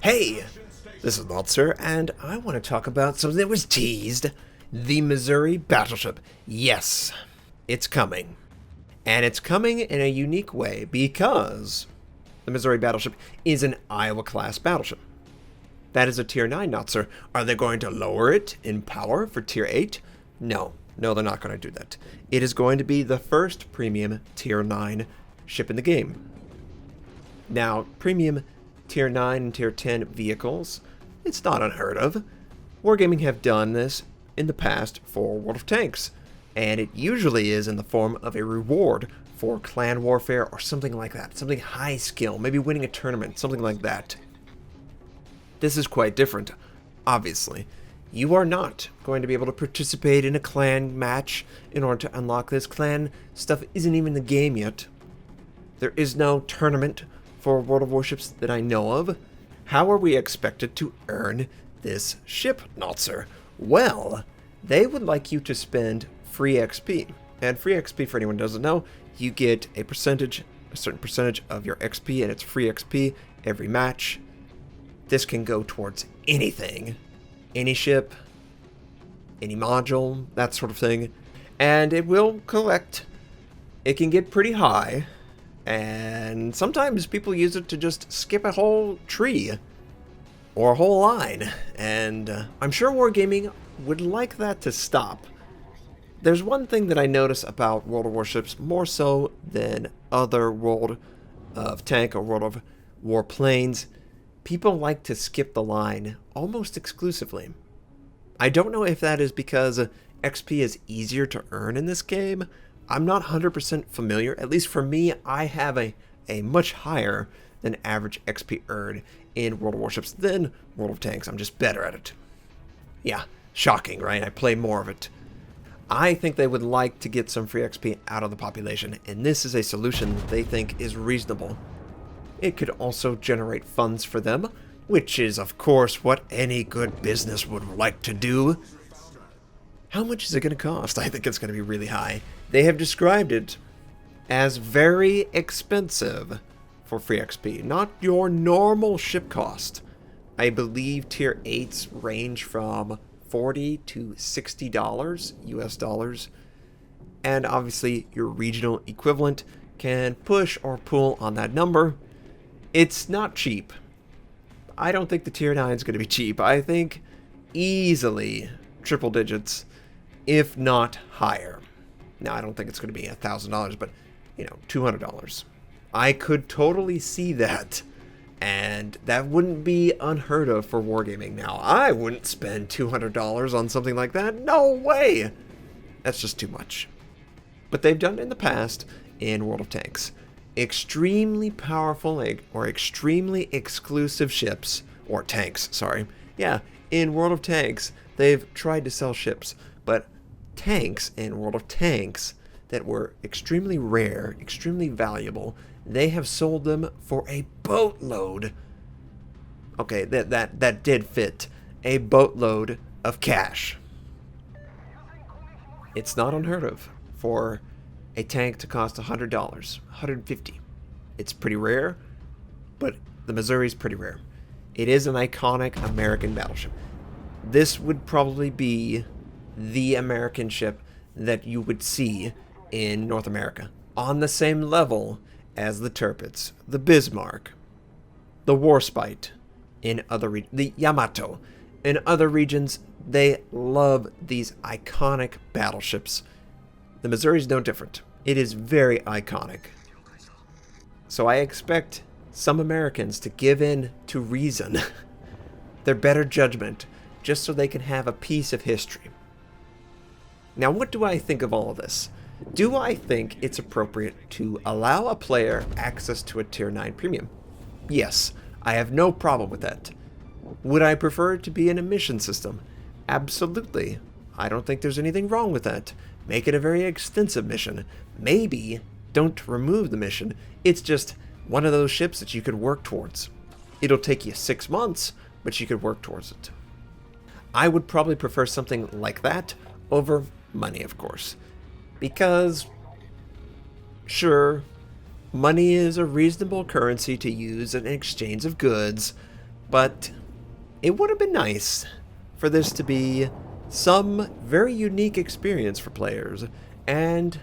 Hey, this is Notser, and I want to talk about something that was teased. The Missouri Battleship. Yes, it's coming. And it's coming in a unique way because the Missouri Battleship is an Iowa-class battleship. That is a Tier 9 Notser. Are they going to lower it in power for Tier 8? No, they're not going to do that. It is going to be the first premium Tier 9 ship in the game. Now, premium Tier 9 and Tier 10 vehicles, it's not unheard of. Wargaming have done this in the past for World of Tanks, and it usually is in the form of a reward for clan warfare or something like that. Something high skill, maybe winning a tournament, something like that. This is quite different, obviously. You are not going to be able to participate in a clan match in order to unlock this. Clan stuff isn't even in the game yet. There is no tournament for World of Warships that I know of. How are we expected to earn this ship, Notser? Well, they would like you to spend free XP. And free XP, for anyone who doesn't know, you get a certain percentage of your XP, and it's free XP every match. This can go towards anything. Any ship, any module, that sort of thing. And it will collect. It can get pretty high. And sometimes people use it to just skip a whole tree or a whole line. And I'm sure Wargaming would like that to stop. There's one thing that I notice about World of Warships more so than other World of Tank or World of Warplanes. People like to skip the line almost exclusively. I don't know if that is because XP is easier to earn in this game. I'm not 100% familiar. At least for me, I have a much higher than average XP earned in World of Warships than World of Tanks. I'm just better at it. Yeah, shocking, right? I play more of it. I think they would like to get some free XP out of the population, and this is a solution that they think is reasonable. It could also generate funds for them, which is, of course, what any good business would like to do. How much is it going to cost? I think it's going to be really high. They have described it as very expensive for free XP, not your normal ship cost. I believe Tier 8s range from $40 to $60 US dollars, and obviously your regional equivalent can push or pull on that number. It's not cheap. I don't think the Tier 9 is going to be cheap. I think easily triple digits, if not higher. Now, I don't think it's going to be $1,000, but, $200. I could totally see that, and that wouldn't be unheard of for Wargaming. Now, I wouldn't spend $200 on something like that. No way! That's just too much. But they've done it in the past in World of Tanks. Extremely powerful or extremely exclusive ships, or tanks, sorry. Yeah, in World of Tanks, they've tried to sell ships, but tanks in World of Tanks that were extremely rare, extremely valuable, they have sold them for a boatload. Okay, that did fit. A boatload of cash. It's not unheard of for a tank to cost $100, $150. It's pretty rare, but the Missouri's pretty rare. It is an iconic American battleship. This would probably be the American ship that you would see in North America, on the same level as the Tirpitz, the Bismarck, the Warspite, the Yamato. In other regions, they love these iconic battleships. The Missouri's no different. It is very iconic. So I expect some Americans to give in to reason, their better judgment, just so they can have a piece of history. Now, what do I think of all of this? Do I think it's appropriate to allow a player access to a Tier 9 premium? Yes, I have no problem with that. Would I prefer it to be in a mission system? Absolutely. I don't think there's anything wrong with that. Make it a very extensive mission. Maybe don't remove the mission. It's just one of those ships that you could work towards. It'll take you 6 months, but you could work towards it. I would probably prefer something like that over money, of course. Because, sure, money is a reasonable currency to use in exchange of goods, But it would have been nice for this to be some very unique experience for players, and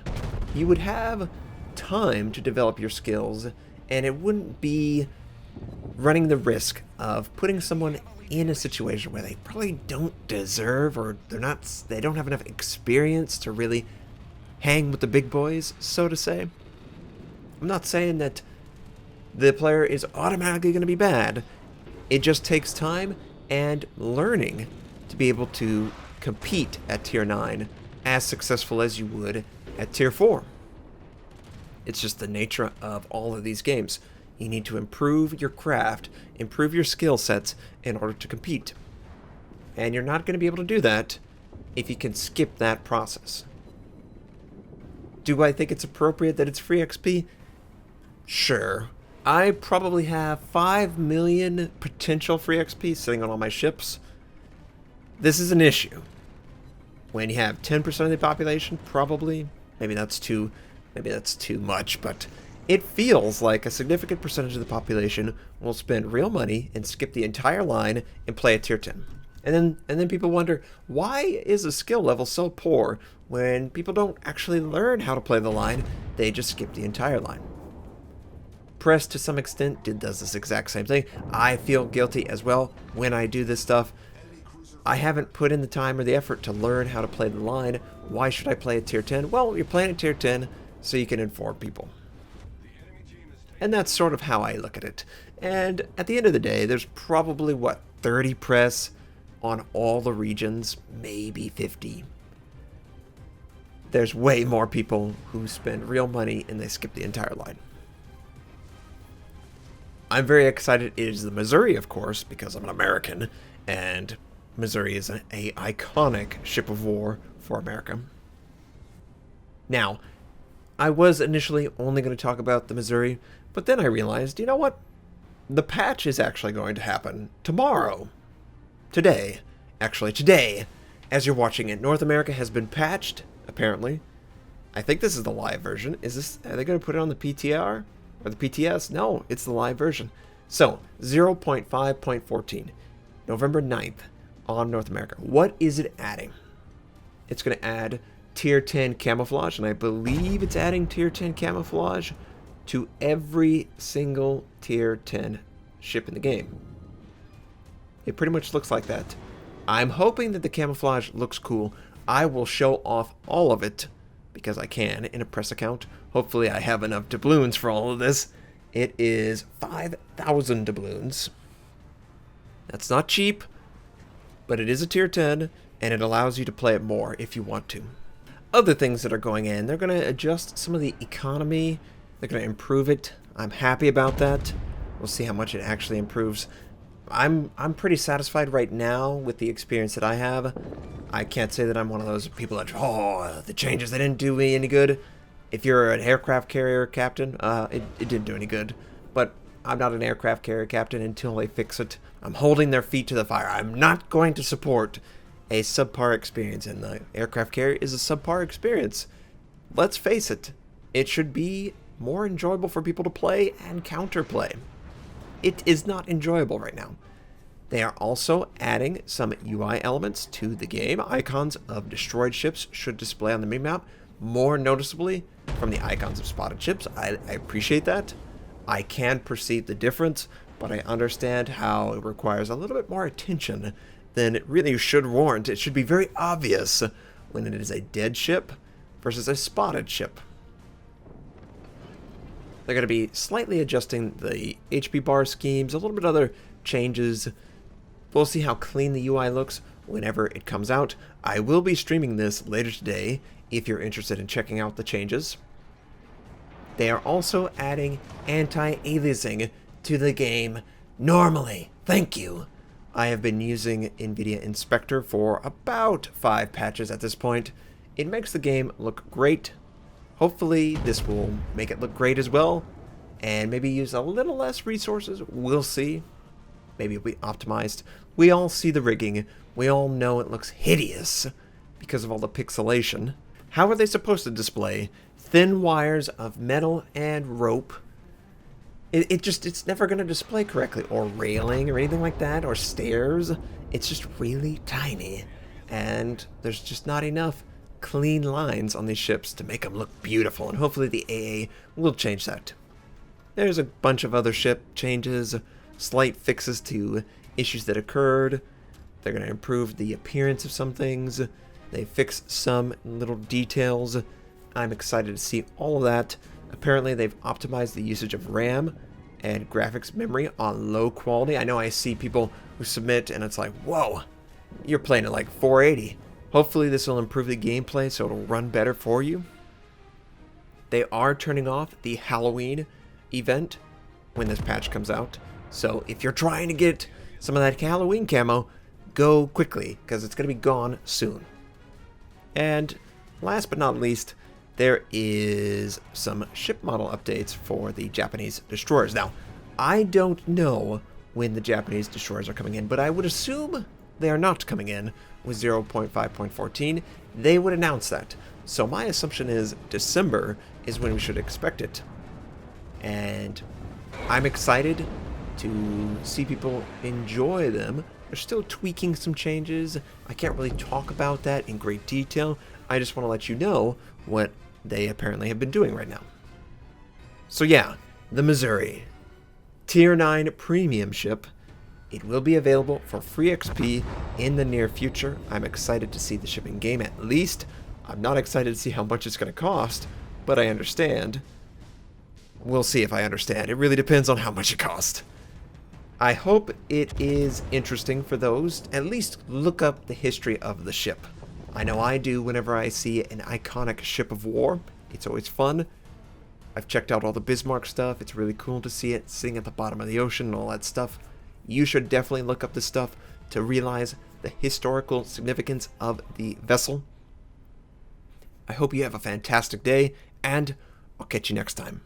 you would have time to develop your skills, and it wouldn't be running the risk of putting someone in a situation where they probably don't deserve, or they don't have enough experience to really hang with the big boys, so to say. I'm not saying that the player is automatically going to be bad. It just takes time and learning to be able to compete at Tier 9 as successful as you would at Tier 4. It's just the nature of all of these games. You need to improve your craft, improve your skill sets in order to compete. And you're not going to be able to do that if you can skip that process. Do I think it's appropriate that it's free XP? Sure. I probably have 5 million potential free XP sitting on all my ships. This is an issue. When you have 10% of the population, probably, maybe that's too much, but it feels like a significant percentage of the population will spend real money and skip the entire line and play at Tier 10. And then people wonder, why is the skill level so poor when people don't actually learn how to play the line, they just skip the entire line. Press, to some extent, does this exact same thing. I feel guilty as well when I do this stuff. I haven't put in the time or the effort to learn how to play the line. Why should I play at Tier 10? Well, you're playing at Tier 10 so you can inform people. And that's sort of how I look at it. And at the end of the day, there's probably, 30 press on all the regions, maybe 50. There's way more people who spend real money and they skip the entire line. I'm very excited. It is the Missouri, of course, because I'm an American, and Missouri is an iconic ship of war for America. Now, I was initially only going to talk about the Missouri, but then I realized, you know what? The patch is actually going to happen tomorrow. Today, as you're watching it. North America has been patched, apparently. I think this is the live version. Are they going to put it on the PTR? Or the PTS? No, it's the live version. So, 0.5.14, November 9th on North America. What is it adding? It's going to add Tier 10 camouflage, and I believe it's adding Tier 10 camouflage to every single Tier 10 ship in the game. It pretty much looks like that. I'm hoping that the camouflage looks cool. I will show off all of it, because I can, in a press account. Hopefully I have enough doubloons for all of this. It is 5,000 doubloons. That's not cheap, but it is a Tier 10, and it allows you to play it more if you want to. Other things that are going in, they're going to adjust some of the economy. They're going to improve it. I'm happy about that. We'll see how much it actually improves. I'm pretty satisfied right now with the experience that I have. I can't say that I'm one of those people that, the changes, they didn't do me any good. If you're an aircraft carrier captain, it didn't do any good. But I'm not an aircraft carrier captain until they fix it. I'm holding their feet to the fire. I'm not going to support a subpar experience, and the aircraft carrier is a subpar experience. Let's face it, it should be more enjoyable for people to play and counterplay. It is not enjoyable right now. They are also adding some UI elements to the game. Icons of destroyed ships should display on the minimap more noticeably from the icons of spotted ships. I appreciate that. I can perceive the difference, but I understand how it requires a little bit more attention than it really should warrant. It should be very obvious when it is a dead ship versus a spotted ship. They're going to be slightly adjusting the HP bar schemes, a little bit other changes. We'll see how clean the UI looks whenever it comes out. I will be streaming this later today if you're interested in checking out the changes. They are also adding anti-aliasing to the game normally. Thank you. I have been using NVIDIA Inspector for about 5 patches at this point. It makes the game look great. Hopefully this will make it look great as well, and maybe use a little less resources. We'll see. Maybe it'll be optimized. We all see the rigging. We all know it looks hideous because of all the pixelation. How are they supposed to display thin wires of metal and rope It's never going to display correctly, or railing or anything like that, or stairs. It's just really tiny, and there's just not enough clean lines on these ships to make them look beautiful, and hopefully the AA will change that. There's a bunch of other ship changes, slight fixes to issues that occurred. They're going to improve the appearance of some things. They fix some little details. I'm excited to see all of that. Apparently they've optimized the usage of RAM and graphics memory on low quality. I know I see people who submit and it's like, whoa, you're playing at like 480. Hopefully this will improve the gameplay so it'll run better for you. They are turning off the Halloween event when this patch comes out. So if you're trying to get some of that Halloween camo, go quickly because it's going to be gone soon. And last but not least, there is some ship model updates for the Japanese destroyers. Now, I don't know when the Japanese destroyers are coming in, but I would assume they are not coming in with 0.5.14. They would announce that. So my assumption is December is when we should expect it. And I'm excited to see people enjoy them. They're still tweaking some changes. I can't really talk about that in great detail. I just want to let you know what they apparently have been doing right now. So yeah, the Missouri. Tier 9 premium ship. It will be available for free XP in the near future. I'm excited to see the ship in game at least. I'm not excited to see how much it's going to cost, but I understand. We'll see if I understand. It really depends on how much it costs. I hope it is interesting for those to at least look up the history of the ship. I know I do whenever I see an iconic ship of war. It's always fun. I've checked out all the Bismarck stuff. It's really cool to see it sitting at the bottom of the ocean and all that stuff. You should definitely look up this stuff to realize the historical significance of the vessel. I hope you have a fantastic day, and I'll catch you next time.